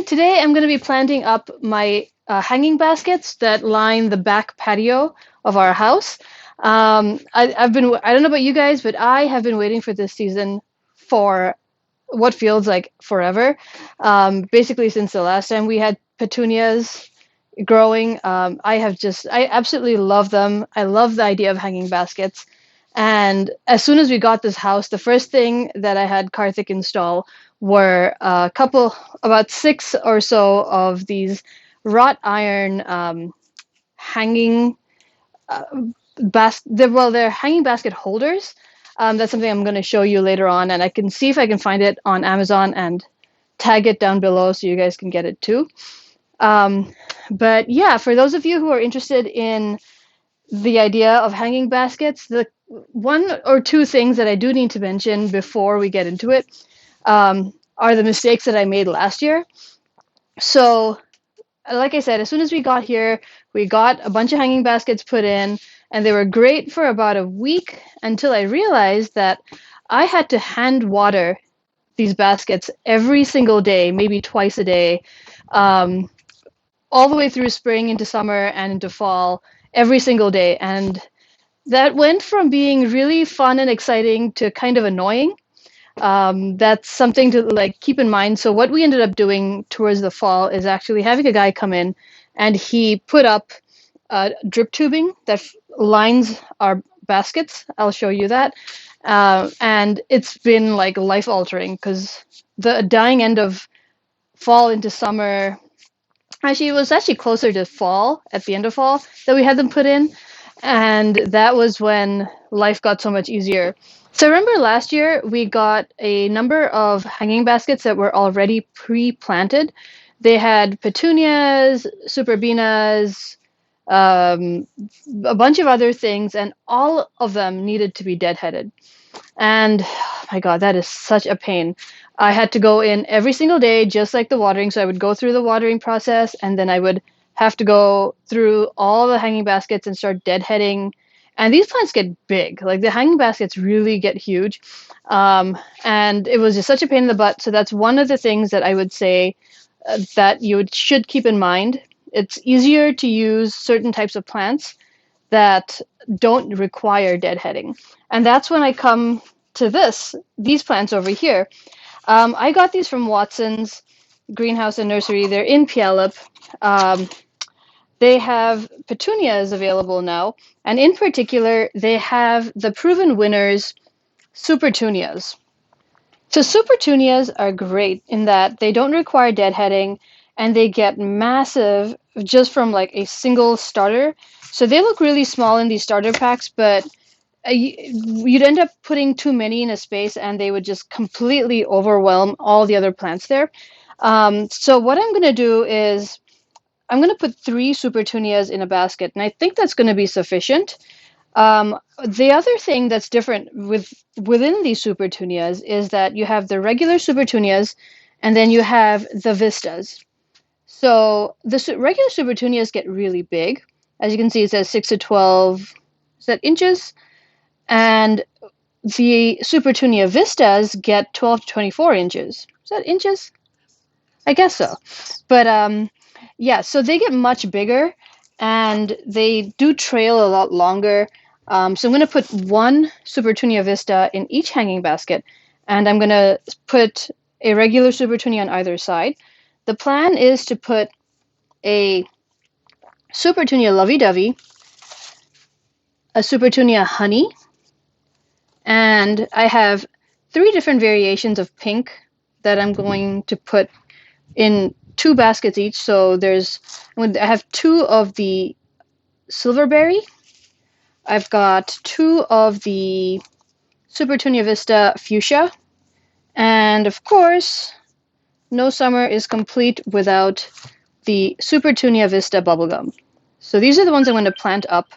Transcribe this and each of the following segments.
today I'm going to be planting up my hanging baskets that line the back patio of our house. I don't know about you guys, but I have been waiting for this season for what feels like forever. Basically, since the last time we had petunias growing, I absolutely love them. I love the idea of hanging baskets. And as soon as we got this house, the first thing that I had Karthik install were about six or so of these wrought iron hanging uh, they're hanging basket holders. That's something I'm going to show you later on, and I can see if I can find it on Amazon and tag it down below so you guys can get it too. But yeah, for those of you who are interested in the idea of hanging baskets, the one or two things that I do need to mention before we get into it are the mistakes that I made last year. So, like I said, as soon as we got here, we got a bunch of hanging baskets put in, and they were great for about a week until I realized that I had to hand water these baskets every single day, maybe twice a day, um, all the way through spring into summer and into fall, every single day. And that went from being really fun and exciting to kind of annoying. That's something to like keep in mind. So what we ended up doing towards the fall is actually having a guy come in, and he put up drip tubing that lines our baskets. I'll show you that. And it's been like life altering because the dying end of fall into summer, actually, it was actually closer to fall, at the end of fall, that we had them put in. And that was when life got so much easier. So remember last year we got a number of hanging baskets that were already pre-planted. They had petunias, superbinas, um, a bunch of other things, and all of them needed to be deadheaded. And oh my God, that is such a pain. I had to go in every single day, just like the watering. So I would go through the watering process, and then I would have to go through all the hanging baskets and start deadheading. And these plants get big. Like the hanging baskets really get huge. And it was just such a pain in the butt. So that's one of the things that I would say that should keep in mind. It's easier to use certain types of plants that don't require deadheading. And that's when I come to these plants over here. I got these from Watson's Greenhouse and Nursery. They're in Puyallup. Um, they have petunias available now, and in particular, they have the proven winners, Supertunias. So Supertunias are great in that they don't require deadheading, and they get massive just from like a single starter. So they look really small in these starter packs, but you'd end up putting too many in a space and they would just completely overwhelm all the other plants there. So what I'm going to do is I'm going to put 3 Supertunias in a basket, and I think that's going to be sufficient. The other thing that's different within these Supertunias is that you have the regular Supertunias, and then you have the Vistas. So the regular Supertunias get really big. As you can see, it says 6 to 12 inches? And the Supertunia Vistas get 12 to 24 inches. Is that inches? I guess so. But yeah, so they get much bigger and they do trail a lot longer. So I'm going to put 1 Supertunia Vista in each hanging basket, and I'm going to put a regular Supertunia on either side. The plan is to put a Supertunia Lovey-Dovey, a Supertunia Honey, and I have 3 different variations of pink that I'm going to put in 2 baskets each. So I have 2 of the Silverberry. I've got 2 of the Supertunia Vista Fuchsia. And of course, no summer is complete without the Supertunia Vista Bubblegum. So these are the ones I'm going to plant up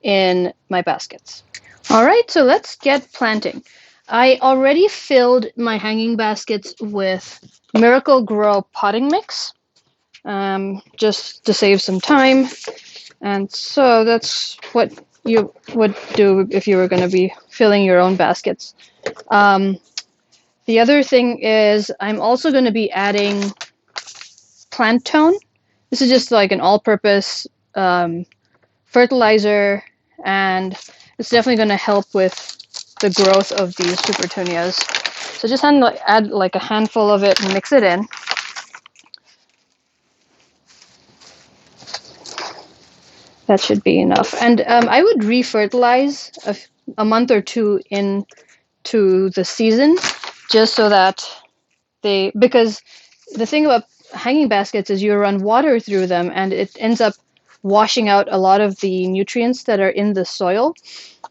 in my baskets. All right, so let's get planting. I already filled my hanging baskets with Miracle Grow potting mix, just to save some time. And so that's what you would do if you were going to be filling your own baskets. The other thing is I'm also going to be adding Plant Tone. This is just like an all-purpose fertilizer, and it's definitely going to help with the growth of these Supertunias. So just add like a handful of it and mix it in. That should be enough. And I would re-fertilize a month or two into the season, just so that because the thing about hanging baskets is you run water through them and it ends up washing out a lot of the nutrients that are in the soil.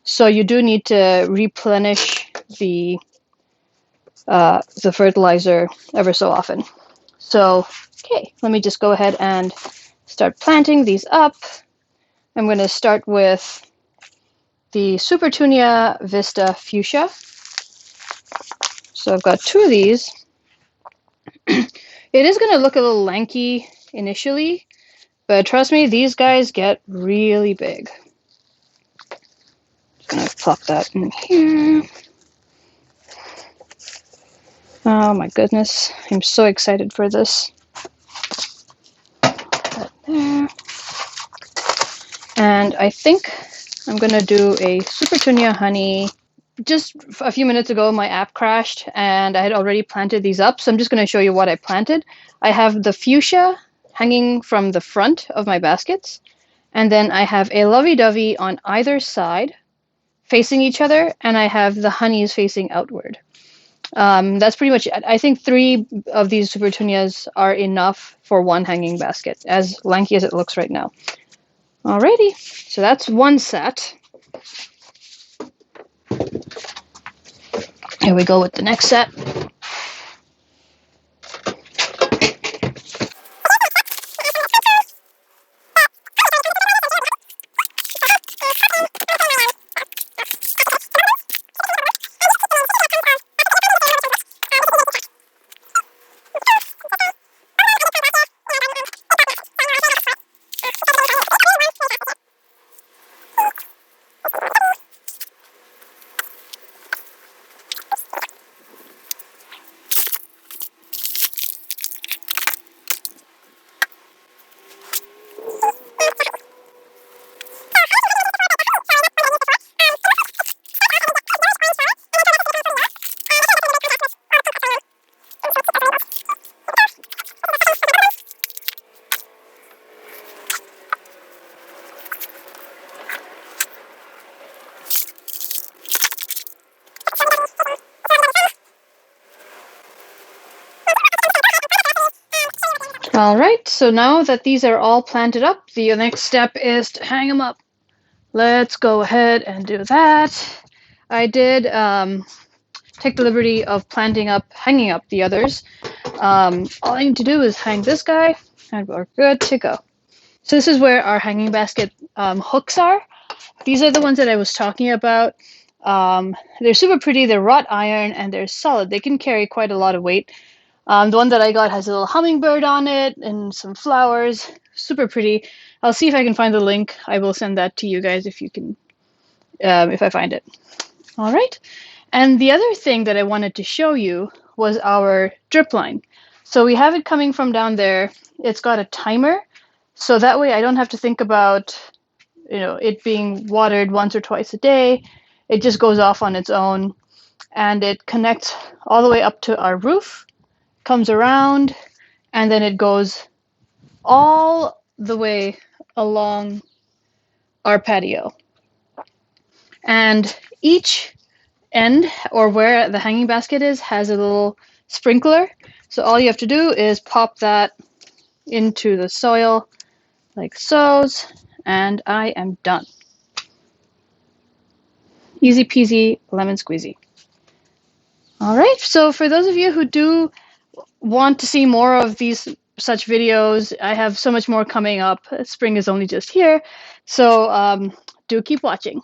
So you do need to replenish the fertilizer ever so often. So, okay, let me just go ahead and start planting these up. I'm going to start with the Supertunia Vista Fuchsia. So I've got 2 of these. It is going to look a little lanky initially, but trust me, these guys get really big. Just going to plop that in here. Oh my goodness, I'm so excited for this. That there. And I think I'm going to do a Supertunia honey. Just a few minutes ago, my app crashed and I had already planted these up. So I'm just going to show you what I planted. I have the fuchsia hanging from the front of my baskets. And then I have a lovey-dovey on either side facing each other. And I have the honeys facing outward. That's pretty much it. I think 3 of these Supertunias are enough for one hanging basket, as lanky as it looks right now. Alrighty, so that's one set. Here we go with the next set. All right, so now that these are all planted up, the next step is to hang them up. Let's go ahead and do that. I did take the liberty of hanging up the others. All I need to do is hang this guy, and we're good to go. So this is where our hanging basket hooks are. These are the ones that I was talking about. They're super pretty, they're wrought iron, and they're solid. They can carry quite a lot of weight. The one that I got has a little hummingbird on it and some flowers. Super pretty. I'll see if I can find the link. I will send that to you guys if you can, if I find it. All right. And the other thing that I wanted to show you was our drip line. So we have it coming from down there. It's got a timer. So that way I don't have to think about, it being watered once or twice a day. It just goes off on its own. And it connects all the way up to our roof, comes around, and then it goes all the way along our patio. And each end, or where the hanging basket is, has a little sprinkler. So all you have to do is pop that into the soil like so, and I am done. Easy peasy, lemon squeezy. All right, so for those of you who do want to see more of such videos, I have so much more coming up. Spring is only just here, so do keep watching.